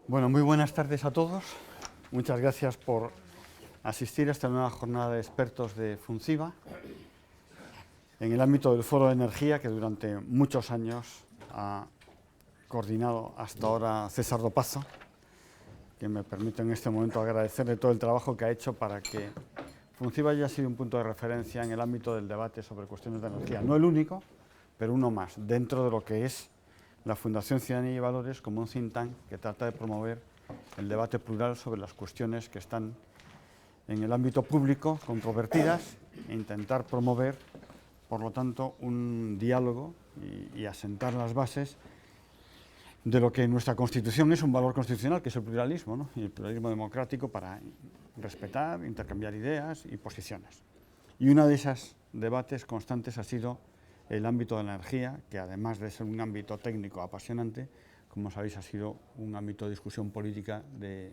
Bueno, muy buenas tardes a todos. Muchas gracias por asistir a esta nueva jornada de expertos de FUNCIVA en el ámbito del Foro de Energía que durante muchos años ha coordinado hasta ahora César Dopazo, que me permite en este momento agradecerle todo el trabajo que ha hecho para que FUNCIVA haya sido un punto de referencia en el ámbito del debate sobre cuestiones de energía. No el único, pero uno más, dentro de lo que es la Fundación Ciudadanía y Valores como un think tank que trata de promover el debate plural sobre las cuestiones que están en el ámbito público controvertidas e intentar promover, por lo tanto, un diálogo y asentar las bases de lo que en nuestra Constitución es un valor constitucional, que es el pluralismo, ¿no? Y el pluralismo democrático para respetar, intercambiar ideas y posiciones. Y uno de esos debates constantes ha sido el ámbito de la energía, que además de ser un ámbito técnico apasionante, como sabéis, ha sido un ámbito de discusión política de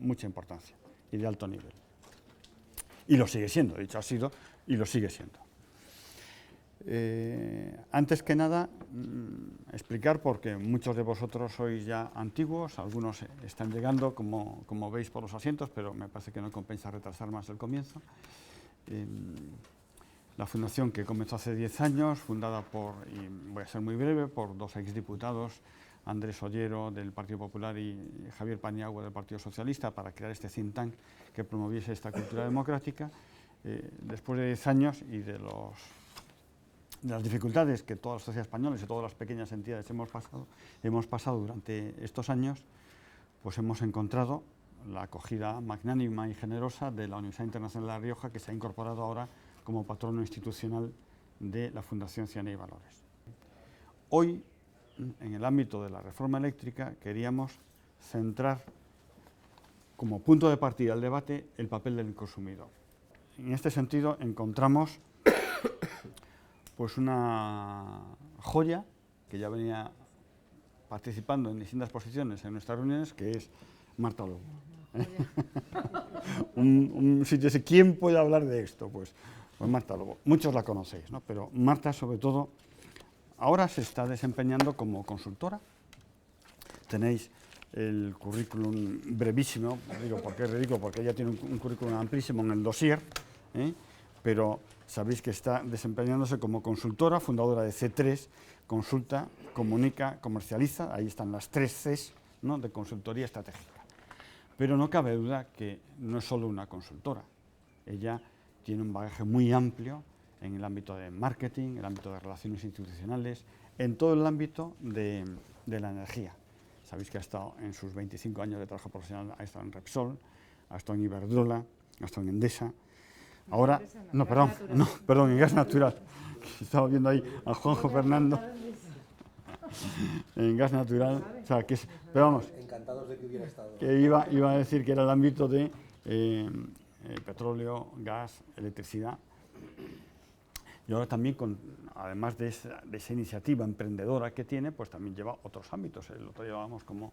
mucha importancia y de alto nivel. Y lo sigue siendo, de hecho ha sido y lo sigue siendo. Antes que nada, explicar, porque muchos de vosotros sois ya antiguos, algunos están llegando, como veis por los asientos, pero me parece que no compensa retrasar más el comienzo. La fundación, que comenzó hace 10 años, fundada por, y voy a ser muy breve, por dos exdiputados, Andrés Ollero del Partido Popular y Javier Paniagua del Partido Socialista, para crear este think tank que promoviese esta cultura democrática. Después de 10 años y de las dificultades que toda la sociedad española y todas las pequeñas entidades hemos pasado durante estos años, pues hemos encontrado la acogida magnánima y generosa de la Universidad Internacional de La Rioja, que se ha incorporado ahora como patrono institucional de la Fundación Ciudadanía y Valores. Hoy, en el ámbito de la reforma eléctrica, queríamos centrar como punto de partida del debate el papel del consumidor. En este sentido, encontramos pues una joya que ya venía participando en distintas posiciones en nuestras reuniones, que es Marta Lobo. un sitio ese, ¿quién puede hablar de esto? Pues Marta Lobo. Muchos la conocéis, ¿no? Pero Marta, sobre todo, ahora se está desempeñando como consultora. Tenéis el currículum brevísimo, digo porque es ridículo, porque ella tiene un currículum amplísimo en el dossier, pero sabéis que está desempeñándose como consultora, fundadora de C3, consulta, comunica, comercializa, ahí están las 3 Cs, ¿no?, de consultoría estratégica. Pero no cabe duda que no es solo una consultora, ella tiene un bagaje muy amplio en el ámbito de marketing, el ámbito de relaciones institucionales, en todo el ámbito de la energía. Sabéis que ha estado en sus 25 años de trabajo profesional, ha estado en Repsol, ha estado en Iberdrola, ha estado en Endesa. Ahora, perdón, en Gas Natural. Estaba viendo ahí a Juanjo Fernando en Gas Natural. O sea, que es, pero vamos, encantados de que hubiera estado. Que iba a decir que era el ámbito de petróleo, gas, electricidad. Y ahora también, además de esa iniciativa emprendedora que tiene, pues también lleva otros ámbitos. El otro día vamos como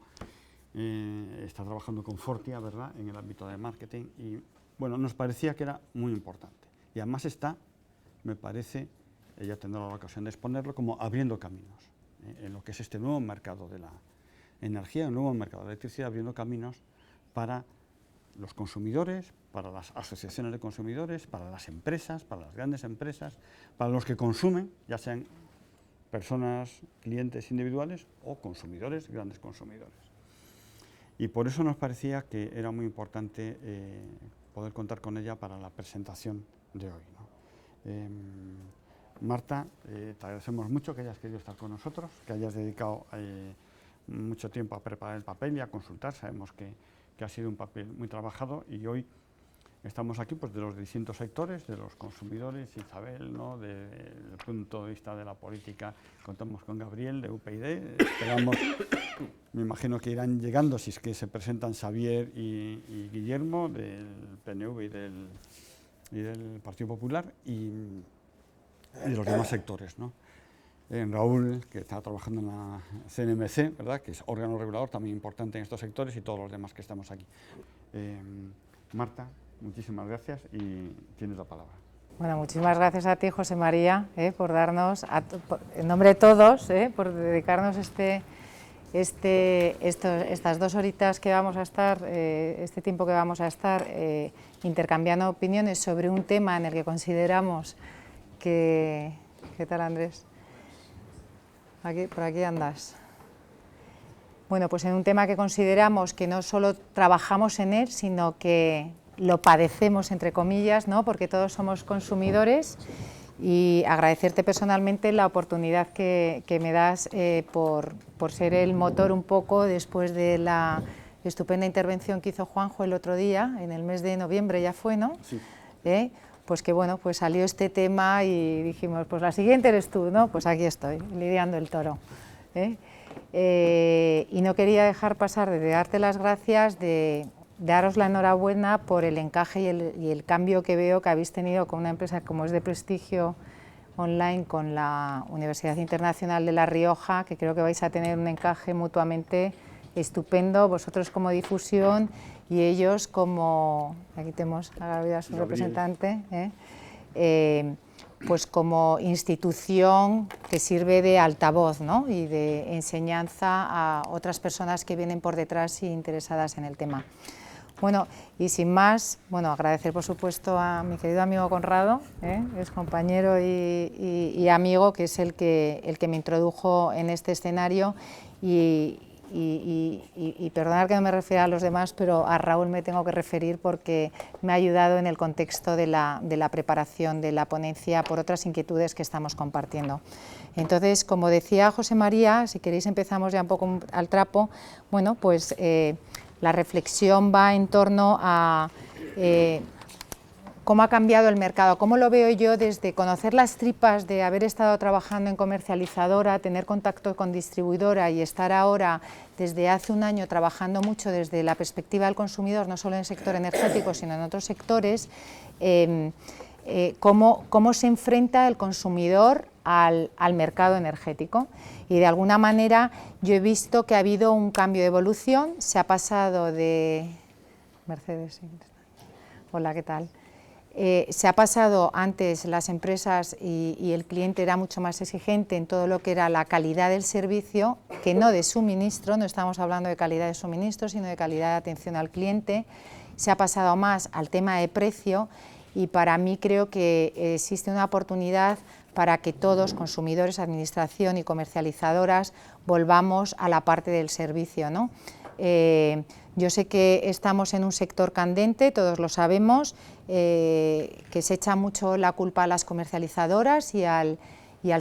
está trabajando con Fortia, ¿verdad?, en el ámbito de marketing. Y bueno, nos parecía que era muy importante. Y además está, me parece, ella tendrá la ocasión de exponerlo, como abriendo caminos en lo que es este nuevo mercado de la energía, el nuevo mercado de la electricidad, abriendo caminos para los consumidores, para las asociaciones de consumidores, para las empresas, para las grandes empresas, para los que consumen, ya sean personas, clientes individuales o consumidores, grandes consumidores. Y por eso nos parecía que era muy importante poder contar con ella para la presentación de hoy, ¿no? Marta, te agradecemos mucho que hayas querido estar con nosotros, que hayas dedicado mucho tiempo a preparar el papel y a consultar. Sabemos que ha sido un papel muy trabajado y hoy estamos aquí pues de los distintos sectores, de los consumidores, Isabel, ¿no?, desde el punto de vista de la política, contamos con Gabriel de UPyD, esperamos, me imagino que irán llegando, si es que se presentan Xavier y Guillermo del PNV y del Partido Popular y de los demás sectores, ¿no? Raúl, que está trabajando en la CNMC, ¿verdad?, que es órgano regulador también importante en estos sectores, y todos los demás que estamos aquí. Marta, muchísimas gracias y tienes la palabra. Bueno, muchísimas gracias a ti, José María, por darnos, en nombre de todos, por dedicarnos este estas 2 horitas que vamos a estar, este tiempo que vamos a estar intercambiando opiniones sobre un tema en el que consideramos que... ¿Qué tal, Andrés? Por aquí andas. Bueno, pues en un tema que consideramos que no solo trabajamos en él, sino que lo padecemos, entre comillas, ¿no? Porque todos somos consumidores, y agradecerte personalmente la oportunidad que me das por ser el motor un poco después de la estupenda intervención que hizo Juanjo el otro día, en el mes de noviembre ya fue, ¿no? Sí. Pues que bueno, pues salió este tema y dijimos, pues la siguiente eres tú, ¿no? Pues aquí estoy, lidiando el toro. Y no quería dejar pasar de darte las gracias, de daros la enhorabuena por el encaje y el cambio que veo que habéis tenido con una empresa como es de prestigio online, con la Universidad Internacional de La Rioja, que creo que vais a tener un encaje mutuamente estupendo, vosotros como difusión y ellos como, aquí tenemos a Gabriela, su representante, pues como institución que sirve de altavoz, ¿no? Y de enseñanza a otras personas que vienen por detrás y interesadas en el tema. Bueno, y sin más, bueno, agradecer por supuesto a mi querido amigo Conrado, es compañero y amigo, que es el que me introdujo en este escenario, y perdonad que no me refiera a los demás, pero a Raúl me tengo que referir porque me ha ayudado en el contexto de la preparación de la ponencia por otras inquietudes que estamos compartiendo. Entonces, como decía José María, si queréis empezamos ya un poco al trapo. Bueno, pues la reflexión va en torno a cómo ha cambiado el mercado, cómo lo veo yo desde conocer las tripas de haber estado trabajando en comercializadora, tener contacto con distribuidora y estar ahora desde hace un año trabajando mucho desde la perspectiva del consumidor, no solo en el sector energético, sino en otros sectores, cómo se enfrenta el consumidor al mercado energético. Y de alguna manera yo he visto que ha habido un cambio de evolución, se ha pasado de... Mercedes, sí. Hola, ¿qué tal? Se ha pasado antes las empresas y el cliente era mucho más exigente en todo lo que era la calidad del servicio, que no de suministro, no estamos hablando de calidad de suministro, sino de calidad de atención al cliente. Se ha pasado más al tema de precio y para mí creo que existe una oportunidad para que todos, consumidores, administración y comercializadoras, volvamos a la parte del servicio, ¿no? Yo sé que estamos en un sector candente, todos lo sabemos, que se echa mucho la culpa a las comercializadoras y al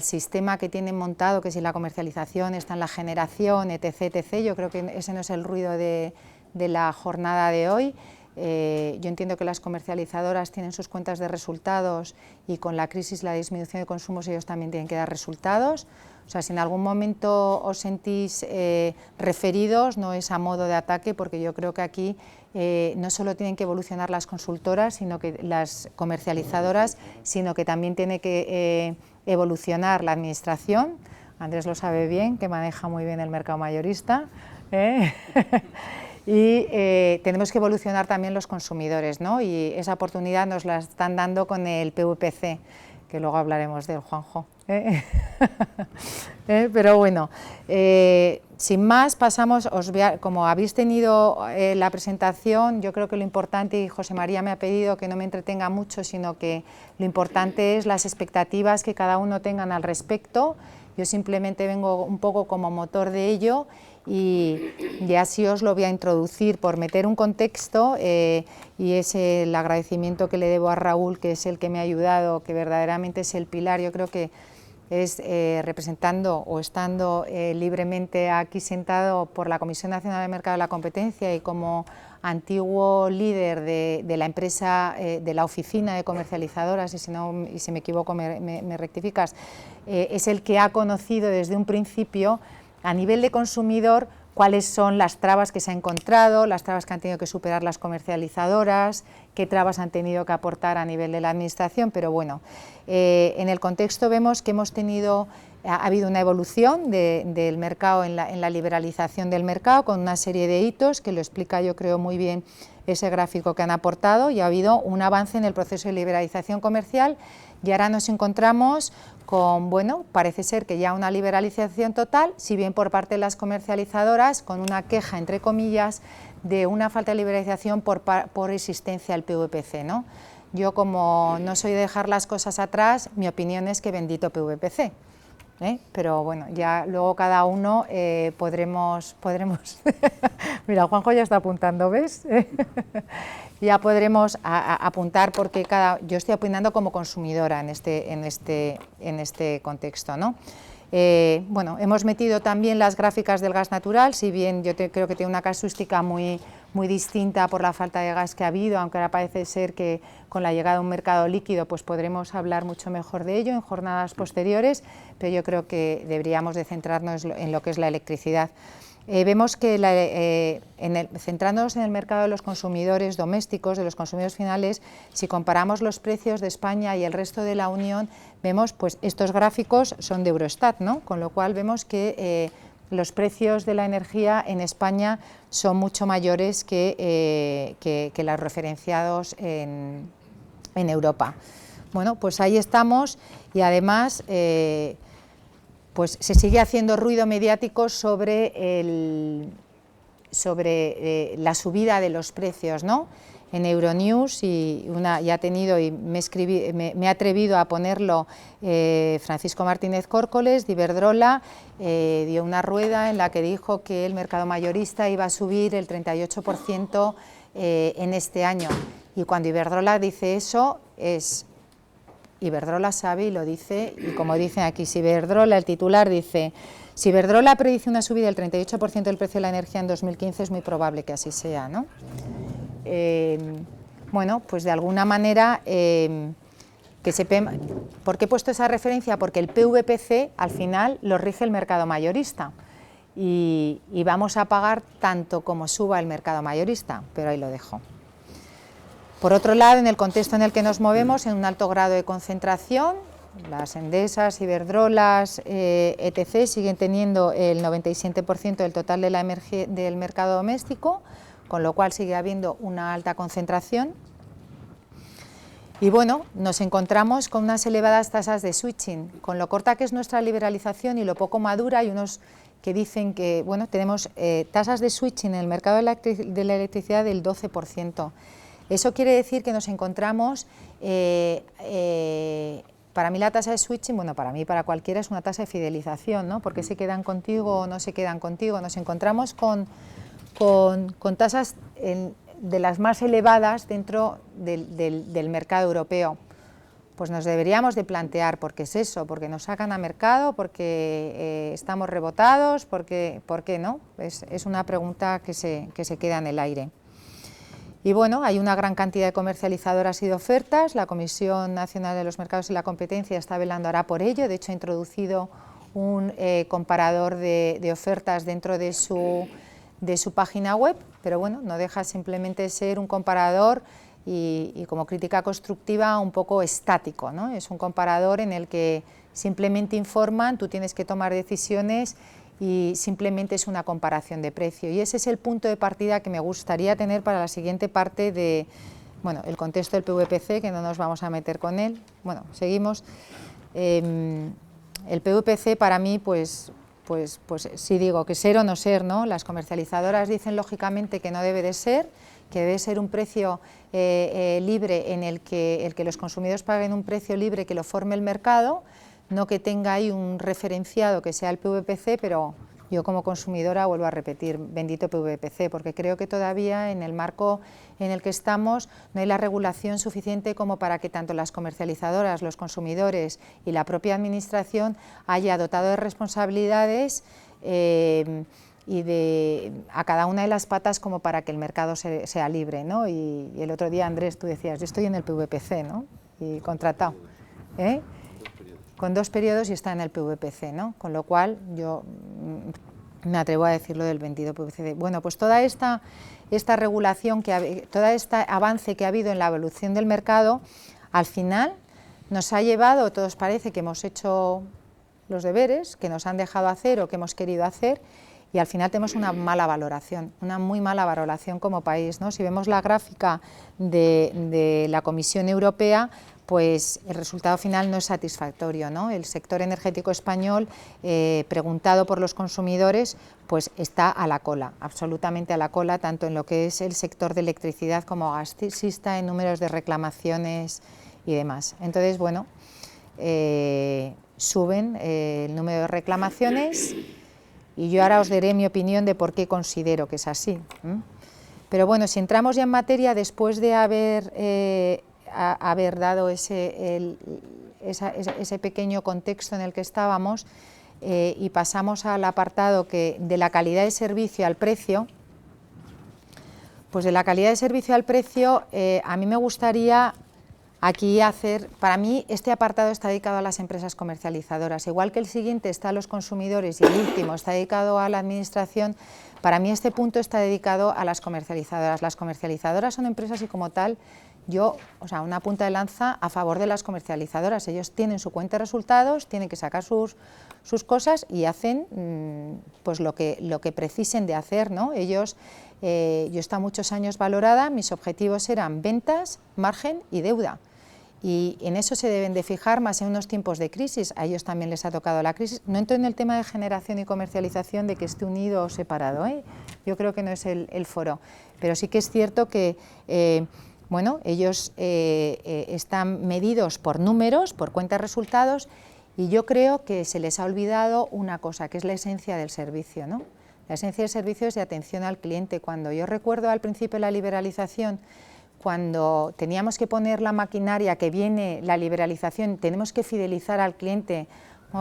sistema que tienen montado, que si la comercialización está en la generación, etc., etc. Yo creo que ese no es el ruido de la jornada de hoy. Yo entiendo que las comercializadoras tienen sus cuentas de resultados y con la crisis, la disminución de consumos, ellos también tienen que dar resultados. O sea, si en algún momento os sentís referidos, no es a modo de ataque, porque yo creo que aquí no solo tienen que evolucionar las consultoras, sino que las comercializadoras, sino que también tiene que evolucionar la administración. Andrés lo sabe bien, que maneja muy bien el mercado mayorista. Y tenemos que evolucionar también los consumidores, ¿no? Y esa oportunidad nos la están dando con el PVPC, que luego hablaremos del Juanjo. Pero bueno, sin más pasamos, como habéis tenido la presentación, yo creo que lo importante, y José María me ha pedido que no me entretenga mucho, sino que lo importante es las expectativas que cada uno tengan al respecto. Yo simplemente vengo un poco como motor de ello y así os lo voy a introducir por meter un contexto y es el agradecimiento que le debo a Raúl, que es el que me ha ayudado, que verdaderamente es el pilar. Yo creo que es representando o estando libremente aquí sentado por la Comisión Nacional del Mercado de la Competencia y como antiguo líder de la empresa, de la oficina de comercializadoras, y si me equivoco me rectificas, es el que ha conocido desde un principio a nivel de consumidor cuáles son las trabas que se ha encontrado, las trabas que han tenido que superar las comercializadoras, qué trabas han tenido que aportar a nivel de la administración, pero bueno, en el contexto vemos que hemos tenido ha habido una evolución del mercado en la liberalización del mercado con una serie de hitos que lo explica yo creo muy bien ese gráfico que han aportado, y ha habido un avance en el proceso de liberalización comercial y ahora nos encontramos con, bueno, parece ser que ya una liberalización total, si bien por parte de las comercializadoras con una queja entre comillas de una falta de liberalización por existencia del PVPC, ¿no? Yo, como no soy de dejar las cosas atrás, mi opinión es que bendito PVPC. Pero bueno, ya luego cada uno podremos mira, Juanjo ya está apuntando, ¿ves? Ya podremos apuntar, porque yo estoy opinando como consumidora en este contexto, ¿no? Bueno, hemos metido también las gráficas del gas natural, si bien yo creo que tiene una casuística muy distinta por la falta de gas que ha habido, aunque ahora parece ser que con la llegada de un mercado líquido pues podremos hablar mucho mejor de ello en jornadas posteriores, pero yo creo que deberíamos de centrarnos en lo que es la electricidad. Vemos que centrándonos en el mercado de los consumidores domésticos, de los consumidores finales, si comparamos los precios de España y el resto de la Unión, vemos, pues estos gráficos son de Eurostat, ¿no? Con lo cual vemos que los precios de la energía en España son mucho mayores que los referenciados en Europa. Bueno, pues ahí estamos, y además pues se sigue haciendo ruido mediático sobre la subida de los precios, ¿no? En Euronews, y ha tenido, y me he atrevido a ponerlo, Francisco Martínez Córcoles de Iberdrola, dio una rueda en la que dijo que el mercado mayorista iba a subir el 38% en este año, y cuando Iberdrola dice eso, Iberdrola sabe y lo dice, y como dicen aquí, si Iberdrola, el titular dice: si Iberdrola predice una subida del 38% del precio de la energía en 2015, es muy probable que así sea, ¿no? Bueno, pues de alguna manera, ¿por qué he puesto esa referencia? Porque el PVPC al final lo rige el mercado mayorista, y vamos a pagar tanto como suba el mercado mayorista, pero ahí lo dejo. Por otro lado, en el contexto en el que nos movemos, en un alto grado de concentración, las Endesas, Iberdrolas, etc., siguen teniendo el 97% del total del mercado doméstico, con lo cual sigue habiendo una alta concentración. Y bueno, nos encontramos con unas elevadas tasas de switching. Con lo corta que es nuestra liberalización y lo poco madura, hay unos que dicen que, bueno, tenemos tasas de switching en el mercado de la electricidad del 12%. Eso quiere decir que nos encontramos, para mí la tasa de switching, bueno, para mí, para cualquiera, es una tasa de fidelización, ¿no? Porque se quedan contigo o no se quedan contigo. Nos encontramos con tasas de las más elevadas dentro del mercado europeo. Pues nos deberíamos de plantear por qué es eso, porque nos sacan a mercado, porque estamos rebotados, ¿por qué no? Es una pregunta que se queda en el aire. Y bueno, hay una gran cantidad de comercializadoras y de ofertas. La Comisión Nacional de los Mercados y la Competencia está velando ahora por ello. De hecho, ha introducido un comparador de ofertas dentro de su página web, pero bueno, no deja simplemente ser un comparador y como crítica constructiva un poco estático, ¿no? Es un comparador en el que simplemente informan, tú tienes que tomar decisiones y simplemente es una comparación de precio. Y ese es el punto de partida que me gustaría tener para la siguiente parte de, bueno, el contexto del PVPC, que no nos vamos a meter con él. Bueno, seguimos. El PVPC para mí, pues sí digo que ser o no ser, ¿no? Las comercializadoras dicen lógicamente que no debe de ser, que debe ser un precio libre en el que los consumidores paguen un precio libre que lo forme el mercado, no que tenga ahí un referenciado que sea el PVPC, pero yo como consumidora vuelvo a repetir, bendito PVPC, porque creo que todavía en el marco en el que estamos no hay la regulación suficiente como para que tanto las comercializadoras, los consumidores y la propia administración haya dotado de responsabilidades y a cada una de las patas como para que el mercado sea libre, ¿no? Y el otro día, Andrés, tú decías, yo estoy en el PVPC, ¿no? Y contratado, con 2 periodos y está en el PVPC, ¿no? Con lo cual yo me atrevo a decirlo del bendito PVPC. Bueno, pues toda esta regulación, todo este avance que ha habido en la evolución del mercado, al final nos ha llevado, todos parece que hemos hecho los deberes que nos han dejado hacer o que hemos querido hacer, y al final tenemos una mala valoración, una muy mala valoración como país, ¿no? Si vemos la gráfica de la Comisión Europea, pues el resultado final no es satisfactorio, ¿no? El sector energético español, preguntado por los consumidores, pues está a la cola, absolutamente a la cola, tanto en lo que es el sector de electricidad como gasista, en números de reclamaciones y demás. Entonces, bueno, suben el número de reclamaciones, y yo ahora os daré mi opinión de por qué considero que es así. Pero bueno, si entramos ya en materia, después de haber dado ese pequeño contexto en el que estábamos, y pasamos al apartado de la calidad de servicio al precio, pues de la calidad de servicio al precio, a mí me gustaría aquí para mí este apartado está dedicado a las empresas comercializadoras, igual que el siguiente está a los consumidores y el último está dedicado a la administración. Para mí este punto está dedicado a las comercializadoras. Las comercializadoras son empresas y como tal, una punta de lanza a favor de las comercializadoras. Ellos tienen su cuenta de resultados, tienen que sacar sus cosas y hacen pues lo que precisen de hacer, ¿no? Ellos, yo he estado muchos años valorada, mis objetivos eran ventas, margen y deuda. Y en eso se deben de fijar más en unos tiempos de crisis. A ellos también les ha tocado la crisis. No entro en el tema de generación y comercialización, de que esté unido o separado, ¿eh? Yo creo que no es el foro, pero sí que es cierto que ellos están medidos por números, por cuentas de resultados, y yo creo que se les ha olvidado una cosa, que es la esencia del servicio, ¿no? La esencia del servicio es de atención al cliente. Cuando yo recuerdo al principio de la liberalización, cuando teníamos que poner la maquinaria que viene la liberalización, tenemos que fidelizar al cliente,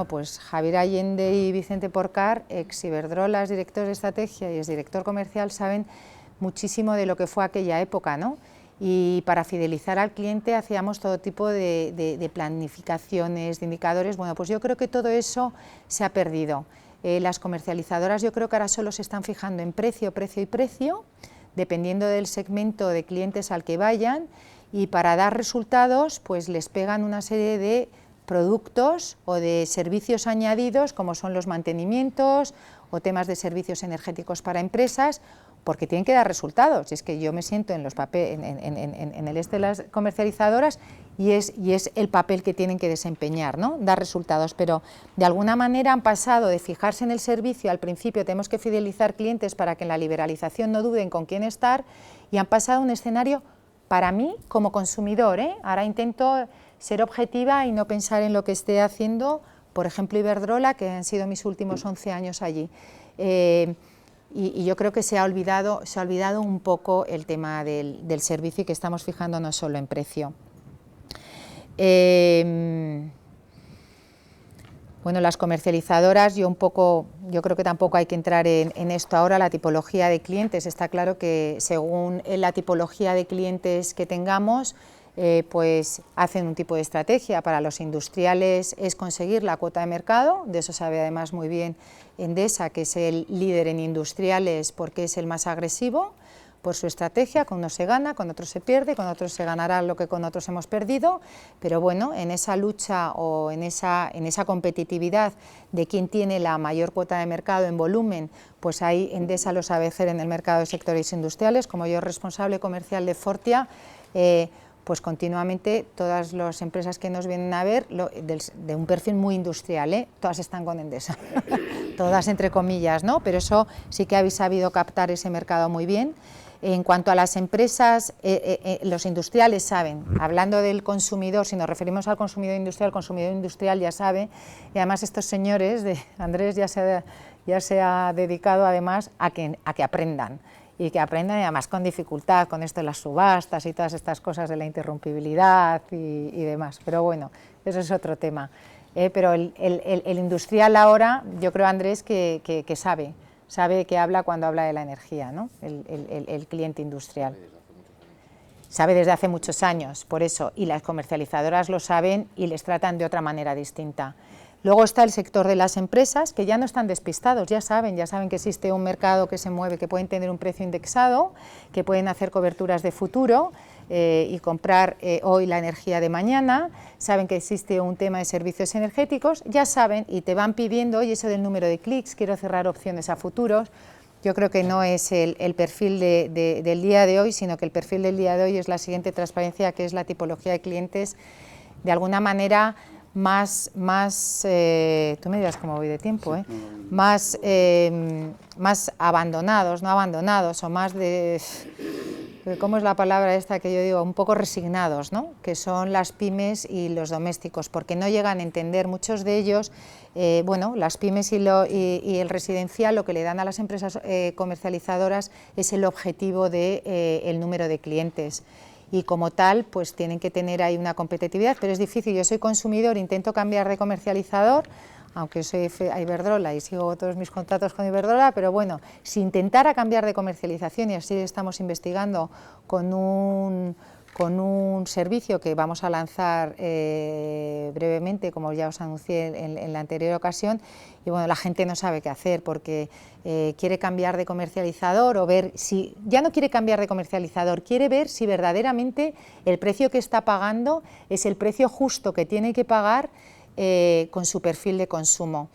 pues Javier Allende y Vicente Porcar, ex Iberdrola, directores de estrategia y ex director comercial, saben muchísimo de lo que fue aquella época, ¿no? Y para fidelizar al cliente hacíamos todo tipo de planificaciones, de indicadores. Bueno, pues yo creo que todo eso se ha perdido. Las comercializadoras yo creo que ahora solo se están fijando en precio, precio y precio, dependiendo del segmento de clientes al que vayan, y para dar resultados pues les pegan una serie de productos o de servicios añadidos, como son los mantenimientos o temas de servicios energéticos para empresas, porque tienen que dar resultados. Y es que yo me siento en el de las comercializadoras y es el papel que tienen que desempeñar, ¿no? Dar resultados, pero de alguna manera han pasado de fijarse en el servicio. Al principio tenemos que fidelizar clientes para que en la liberalización no duden con quién estar, y han pasado a un escenario, para mí, como consumidor, ahora intento ser objetiva y no pensar en lo que esté haciendo, por ejemplo, Iberdrola, que han sido mis últimos 11 años allí. Y yo creo que se ha olvidado un poco el tema del servicio, y que estamos fijándonos solo en precio. Bueno, las comercializadoras, yo creo que tampoco hay que entrar en esto ahora. La tipología de clientes, está claro que según la tipología de clientes que tengamos, pues hacen un tipo de estrategia. Para los industriales es conseguir la cuota de mercado, de eso sabe además muy bien Endesa, que es el líder en industriales porque es el más agresivo por su estrategia. Con unos se gana, con otros se pierde, con otros se ganará lo que con otros hemos perdido, pero bueno, en esa lucha o en esa competitividad de quién tiene la mayor cuota de mercado en volumen, pues ahí Endesa lo sabe hacer en el mercado de sectores industriales. Como yo responsable comercial de Fortia, pues continuamente todas las empresas que nos vienen a ver, de un perfil muy industrial, todas están con Endesa, todas entre comillas, ¿no? Pero eso sí que habéis sabido captar ese mercado muy bien. En cuanto a las empresas, los industriales saben, hablando del consumidor, si nos referimos al consumidor industrial ya sabe, y además estos señores, Andrés ya se ha dedicado además a que aprendan. Y que aprendan, y además con dificultad, con esto de las subastas y todas estas cosas de la interrumpibilidad y demás. Pero bueno, eso es otro tema. Pero el industrial ahora, yo creo, Andrés, que sabe que habla cuando habla de la energía, ¿no? El cliente industrial. Sabe desde hace muchos años, por eso, y las comercializadoras lo saben y les tratan de otra manera distinta. Luego está el sector de las empresas, que ya no están despistados, ya saben que existe un mercado que se mueve, que pueden tener un precio indexado, que pueden hacer coberturas de futuro, y comprar hoy la energía de mañana, saben que existe un tema de servicios energéticos, ya saben y te van pidiendo, oye, eso del número de clics, quiero cerrar opciones a futuros. Yo creo que no es el perfil del día de hoy, sino que el perfil del día de hoy es la siguiente transparencia, que es la tipología de clientes, de alguna manera más tú me dirás cómo voy de tiempo, más abandonados, no abandonados, o más de, ¿cómo es la palabra esta que yo digo? Un poco resignados, ¿no? Que son las pymes y los domésticos, porque no llegan a entender muchos de ellos, bueno, las pymes y el residencial lo que le dan a las empresas comercializadoras es el objetivo de el número de clientes. Y como tal, pues tienen que tener ahí una competitividad, pero es difícil. Yo soy consumidor, intento cambiar de comercializador, aunque soy a Iberdrola y sigo todos mis contratos con Iberdrola, pero bueno, si intentara cambiar de comercialización, y así estamos investigando con un servicio que vamos a lanzar brevemente, como ya os anuncié en la anterior ocasión, y bueno, la gente no sabe qué hacer porque quiere cambiar de comercializador o ver si, ya no quiere cambiar de comercializador, quiere ver si verdaderamente el precio que está pagando es el precio justo que tiene que pagar con su perfil de consumo.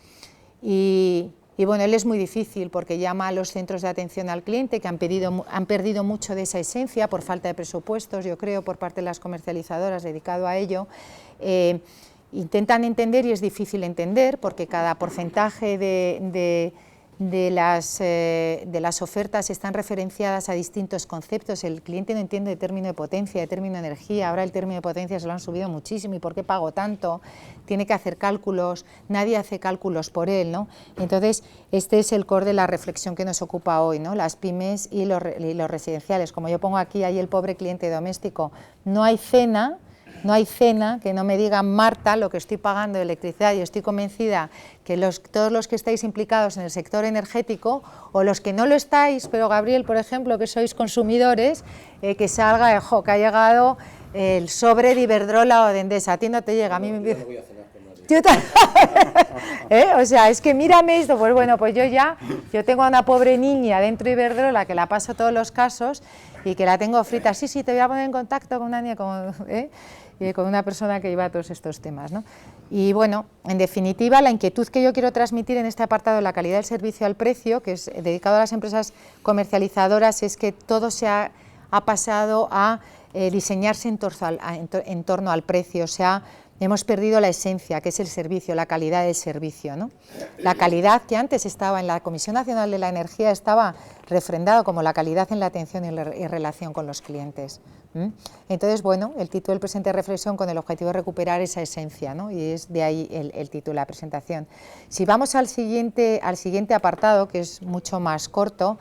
Y bueno, él es muy difícil porque llama a los centros de atención al cliente que han perdido mucho de esa esencia por falta de presupuestos, yo creo, por parte de las comercializadoras dedicado a ello. Intentan entender y es difícil entender porque cada porcentaje de las ofertas están referenciadas a distintos conceptos. El cliente no entiende de término de potencia, de término de energía. Ahora el término de potencia se lo han subido muchísimo. ¿Y por qué pago tanto? Tiene que hacer cálculos, nadie hace cálculos por él, ¿no? Entonces, este es el core de la reflexión que nos ocupa hoy, ¿no? Las pymes y los residenciales. Como yo pongo aquí, hay el pobre cliente doméstico. No hay cena que no me digan, Marta, lo que estoy pagando de electricidad, y estoy convencida que todos los que estáis implicados en el sector energético, o los que no lo estáis, pero Gabriel, por ejemplo, que sois consumidores, que salga, que ha llegado el sobre de Iberdrola o de Endesa. A ti no te llega, a mí me empieza... Yo o sea, es que mírame esto, pues bueno, pues yo tengo a una pobre niña dentro de Iberdrola que la paso todos los casos y que la tengo frita. Sí, te voy a poner en contacto con una niña, con una persona que lleva todos estos temas, ¿no? Y bueno, en definitiva, la inquietud que yo quiero transmitir en este apartado de la calidad del servicio al precio, que es dedicado a las empresas comercializadoras, es que todo se ha pasado a diseñarse en torno al precio, o sea, hemos perdido la esencia, que es el servicio, la calidad del servicio, ¿no? La calidad que antes estaba en la Comisión Nacional de la Energía estaba refrendado como la calidad en la atención y relación con los clientes. Entonces, bueno, el título del presente reflexión con el objetivo de recuperar esa esencia, ¿no? Y es de ahí el título de la presentación. Si vamos al siguiente apartado, que es mucho más corto,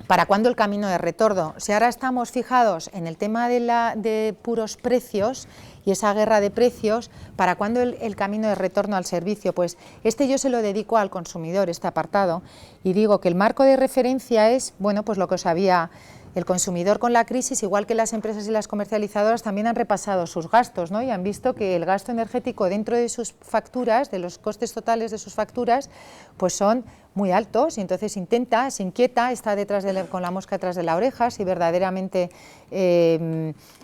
¿para cuándo el camino de retorno? Si ahora estamos fijados en el tema de puros precios y esa guerra de precios, ¿para cuándo el camino de retorno al servicio? Pues yo se lo dedico al consumidor, este apartado, y digo que el marco de referencia es, bueno, pues lo que os había... El consumidor con la crisis, igual que las empresas y las comercializadoras, también han repasado sus gastos, ¿no? Y han visto que el gasto energético dentro de sus facturas, de los costes totales de sus facturas, pues son muy altos, y entonces se inquieta, está con la mosca detrás de la oreja, si verdaderamente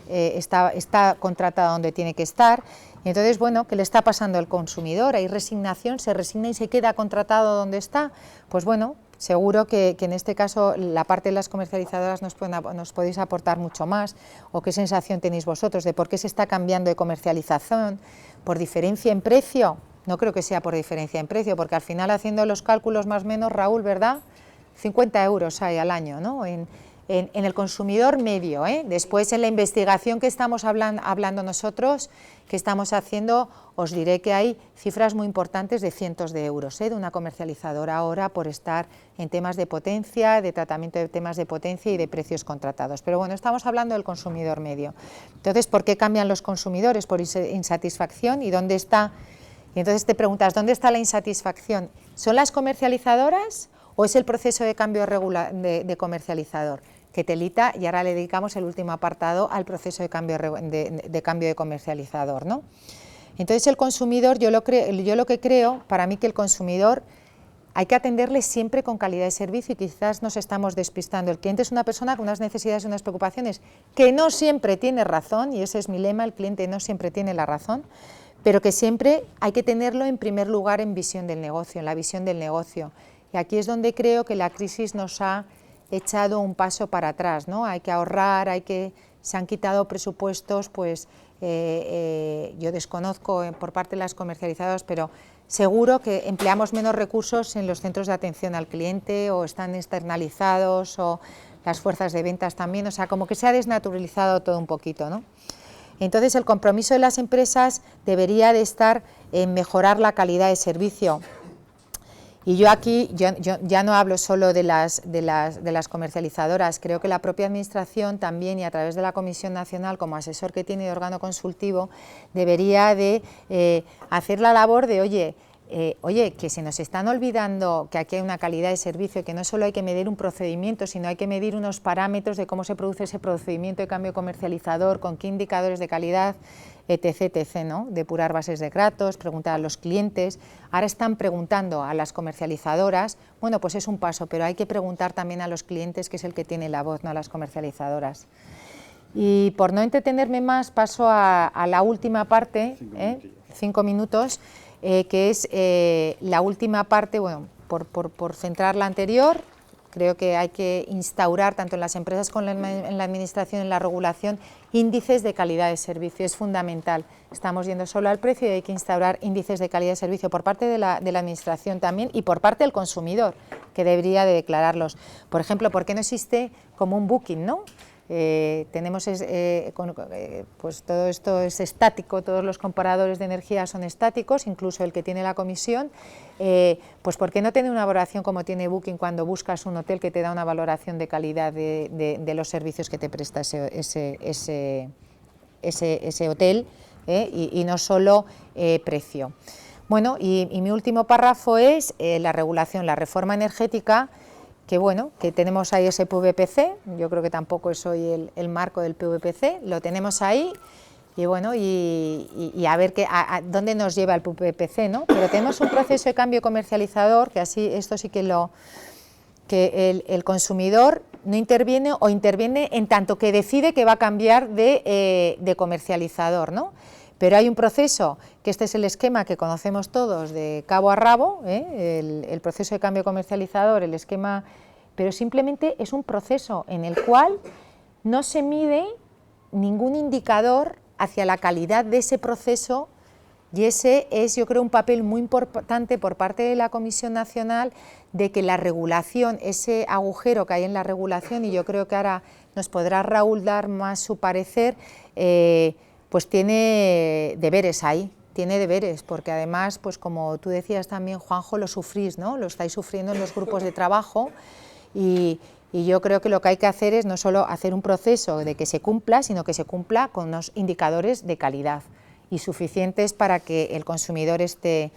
está contratada donde tiene que estar. Y entonces, bueno, ¿qué le está pasando al consumidor? ¿Hay resignación? ¿Se resigna y se queda contratado donde está? Pues bueno, seguro que en este caso la parte de las comercializadoras nos podéis aportar mucho más, o qué sensación tenéis vosotros de por qué se está cambiando de comercialización, por diferencia en precio. No creo que sea por diferencia en precio, porque al final, haciendo los cálculos más o menos, Raúl, ¿verdad? 50 euros hay al año, ¿no? En el consumidor medio, ¿eh? Después, en la investigación que estamos hablando nosotros, que estamos haciendo, os diré que hay cifras muy importantes de cientos de euros, de una comercializadora ahora por estar en temas de potencia, de tratamiento de temas de potencia y de precios contratados. Pero bueno, estamos hablando del consumidor medio. Entonces, ¿por qué cambian los consumidores? Por insatisfacción. ¿Y dónde está? Y entonces te preguntas, ¿dónde está la insatisfacción? ¿Son las comercializadoras o es el proceso de cambio de comercializador? Que telita, y ahora le dedicamos el último apartado al proceso de cambio de comercializador, ¿no? Entonces el consumidor, yo lo que creo, para mí que el consumidor hay que atenderle siempre con calidad de servicio y quizás nos estamos despistando. El cliente es una persona con unas necesidades y unas preocupaciones que no siempre tiene razón, y ese es mi lema, el cliente no siempre tiene la razón, pero que siempre hay que tenerlo en primer lugar en visión del negocio, en la visión del negocio. Y aquí es donde creo que la crisis nos ha echado un paso para atrás, ¿no? Hay que ahorrar, se han quitado presupuestos, pues yo desconozco por parte de las comercializadoras, pero seguro que empleamos menos recursos en los centros de atención al cliente, o están externalizados, o las fuerzas de ventas también, o sea, como que se ha desnaturalizado todo un poquito, ¿no? Entonces, el compromiso de las empresas debería de estar en mejorar la calidad de servicio. Y yo aquí ya no hablo solo de las comercializadoras, creo que la propia Administración también, y a través de la Comisión Nacional como asesor que tiene de órgano consultivo, debería de hacer la labor de, oye, que se nos están olvidando que aquí hay una calidad de servicio, que no solo hay que medir un procedimiento, sino hay que medir unos parámetros de cómo se produce ese procedimiento de cambio comercializador, con qué indicadores de calidad, etc., etc., ¿no? Depurar bases de datos, preguntar a los clientes. Ahora están preguntando a las comercializadoras, bueno, pues es un paso, pero hay que preguntar también a los clientes, que es el que tiene la voz, no a las comercializadoras. Y por no entretenerme más, paso a la última parte, 5 minutos, que es la última parte, bueno, por centrar la anterior. Creo que hay que instaurar, tanto en las empresas como en la Administración, en la regulación, índices de calidad de servicio. Es fundamental. Estamos yendo solo al precio y hay que instaurar índices de calidad de servicio por parte de la Administración también, y por parte del consumidor, que debería de declararlos. Por ejemplo, ¿por qué no existe como un booking, ¿no? Tenemos, pues todo esto es estático, todos los comparadores de energía son estáticos, incluso el que tiene la comisión. Pues ¿por qué no tiene una valoración como tiene Booking cuando buscas un hotel, que te da una valoración de calidad de los servicios que te presta ese hotel, y no solo precio? Bueno, y mi último párrafo es la regulación, la reforma energética, que bueno, que tenemos ahí ese PVPC, yo creo que tampoco es hoy el marco del PVPC, lo tenemos ahí, y bueno, y a ver a dónde nos lleva el PVPC, ¿no? Pero tenemos un proceso de cambio comercializador, que así, esto sí que el consumidor no interviene, o interviene en tanto que decide que va a cambiar de comercializador, ¿no? Pero hay un proceso, que este es el esquema que conocemos todos de cabo a rabo, el proceso de cambio comercializador, el esquema, pero simplemente es un proceso en el cual no se mide ningún indicador hacia la calidad de ese proceso, y ese es, yo creo, un papel muy importante por parte de la Comisión Nacional, de que la regulación, ese agujero que hay en la regulación, y yo creo que ahora nos podrá Raúl dar más su parecer, pues tiene deberes ahí, porque además, pues como tú decías también, Juanjo, lo sufrís, ¿no? Lo estáis sufriendo en los grupos de trabajo, y yo creo que lo que hay que hacer es no solo hacer un proceso de que se cumpla, sino que se cumpla con unos indicadores de calidad y suficientes para que el consumidor esté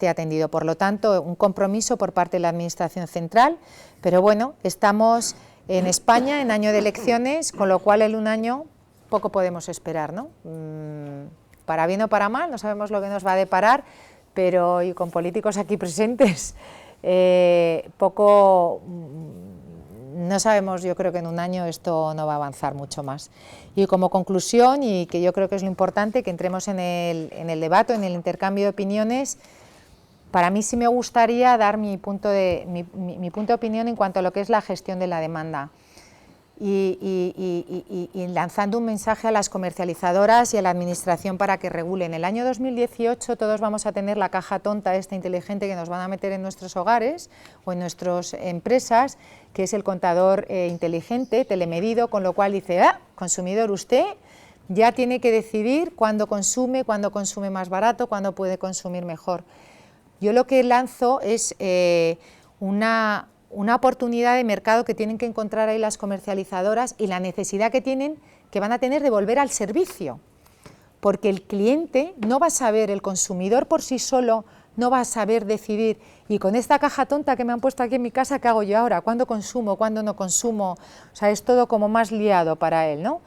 atendido. Por lo tanto, un compromiso por parte de la Administración Central, pero bueno, estamos en España en año de elecciones, con lo cual en un año poco podemos esperar, ¿no? Para bien o para mal, no sabemos lo que nos va a deparar, pero y con políticos aquí presentes, no sabemos, yo creo que en un año esto no va a avanzar mucho más. Y como conclusión, y que yo creo que es lo importante, que entremos en el debate, en el intercambio de opiniones, para mí sí me gustaría dar mi punto de opinión en cuanto a lo que es la gestión de la demanda. Y lanzando un mensaje a las comercializadoras y a la Administración para que regulen. El año 2018 todos vamos a tener la caja tonta esta inteligente que nos van a meter en nuestros hogares o en nuestras empresas, que es el contador inteligente, telemedido, con lo cual dice, consumidor, usted ya tiene que decidir cuándo consume más barato, cuándo puede consumir mejor. Yo lo que lanzo es una oportunidad de mercado que tienen que encontrar ahí las comercializadoras, y la necesidad que van a tener de volver al servicio, porque el cliente no va a saber, el consumidor por sí solo no va a saber decidir, y con esta caja tonta que me han puesto aquí en mi casa, ¿qué hago yo ahora? ¿Cuándo consumo? ¿Cuándo no consumo? O sea, es todo como más liado para él, ¿no?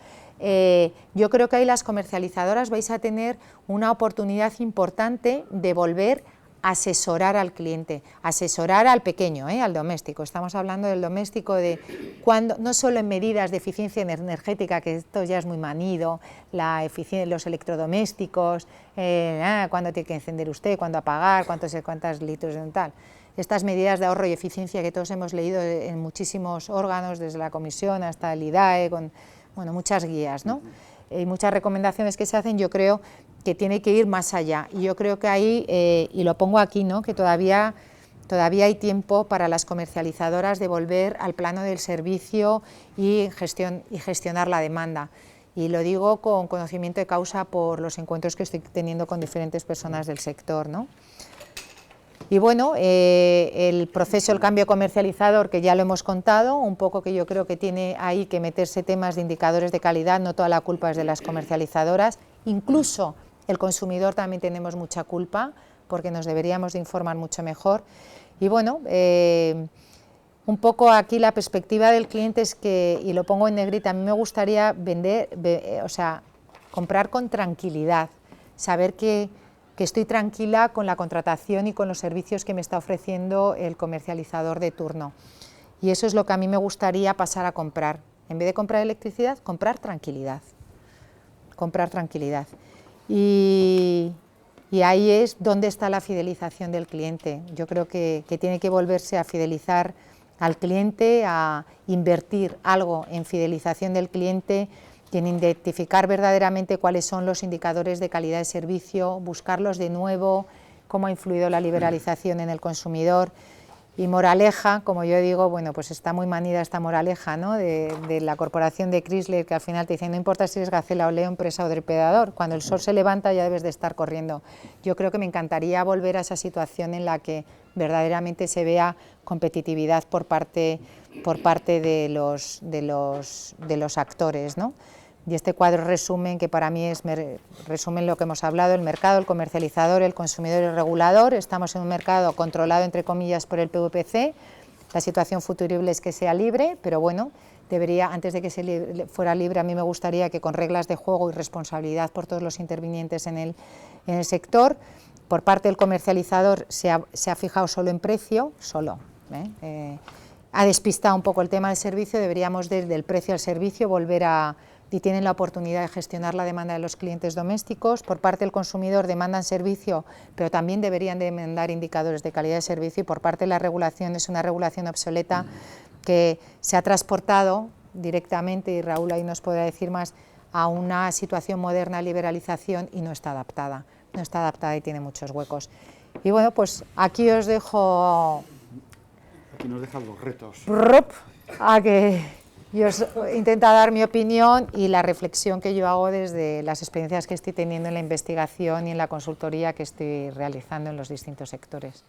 Yo creo que ahí las comercializadoras vais a tener una oportunidad importante de volver asesorar al cliente, asesorar al pequeño, al doméstico. Estamos hablando del doméstico de cuando, no solo en medidas de eficiencia energética, que esto ya es muy manido, los electrodomésticos, cuándo tiene que encender usted, cuánto apagar, cuántos litros de tal. Estas medidas de ahorro y eficiencia que todos hemos leído en muchísimos órganos, desde la Comisión hasta el IDAE, con muchas guías, ¿no? Y muchas recomendaciones que se hacen, yo creo que tiene que ir más allá. Y yo creo que ahí, y lo pongo aquí, ¿no?, que todavía hay tiempo para las comercializadoras de volver al plano del servicio y gestionar la demanda. Y lo digo con conocimiento de causa por los encuentros que estoy teniendo con diferentes personas del sector, ¿no? Y bueno, el proceso, el cambio comercializador, que ya lo hemos contado, un poco que yo creo que tiene ahí que meterse temas de indicadores de calidad, no toda la culpa es de las comercializadoras, incluso el consumidor también tenemos mucha culpa, porque nos deberíamos de informar mucho mejor. Y bueno, un poco aquí la perspectiva del cliente es que, y lo pongo en negrita, a mí me gustaría comprar con tranquilidad, saber que estoy tranquila con la contratación y con los servicios que me está ofreciendo el comercializador de turno. Y eso es lo que a mí me gustaría pasar a comprar. En vez de comprar electricidad, comprar tranquilidad. Comprar tranquilidad. Y ahí es donde está la fidelización del cliente. Yo creo que tiene que volverse a fidelizar al cliente, a invertir algo en fidelización del cliente, y en identificar verdaderamente cuáles son los indicadores de calidad de servicio, buscarlos de nuevo, cómo ha influido la liberalización en el consumidor. Y moraleja, como yo digo, bueno, pues está muy manida esta moraleja, ¿no?, de la corporación de Chrysler, que al final te dice, no importa si eres gacela o león, presa o depredador, cuando el sol se levanta ya debes de estar corriendo. Yo creo que me encantaría volver a esa situación en la que verdaderamente se vea competitividad por parte de los actores, ¿no? Y este cuadro resumen, que para mí resumen lo que hemos hablado: el mercado, el comercializador, el consumidor y el regulador. Estamos en un mercado controlado, entre comillas, por el PVPC. La situación futurible es que sea libre, pero bueno, antes de que fuera libre, a mí me gustaría que con reglas de juego y responsabilidad por todos los intervinientes en el sector. Por parte del comercializador se ha fijado solo en precio, ha despistado un poco el tema del servicio. Deberíamos desde el precio al servicio volver y tienen la oportunidad de gestionar la demanda de los clientes domésticos. Por parte del consumidor demandan servicio, pero también deberían demandar indicadores de calidad de servicio, y por parte de la regulación es una regulación obsoleta que se ha transportado directamente, y Raúl ahí nos podrá decir más, a una situación moderna de liberalización, y no está adaptada y tiene muchos huecos. Y bueno, pues aquí os dejo... Aquí nos dejan los retos. A que yo os intento dar mi opinión y la reflexión que yo hago desde las experiencias que estoy teniendo en la investigación y en la consultoría que estoy realizando en los distintos sectores.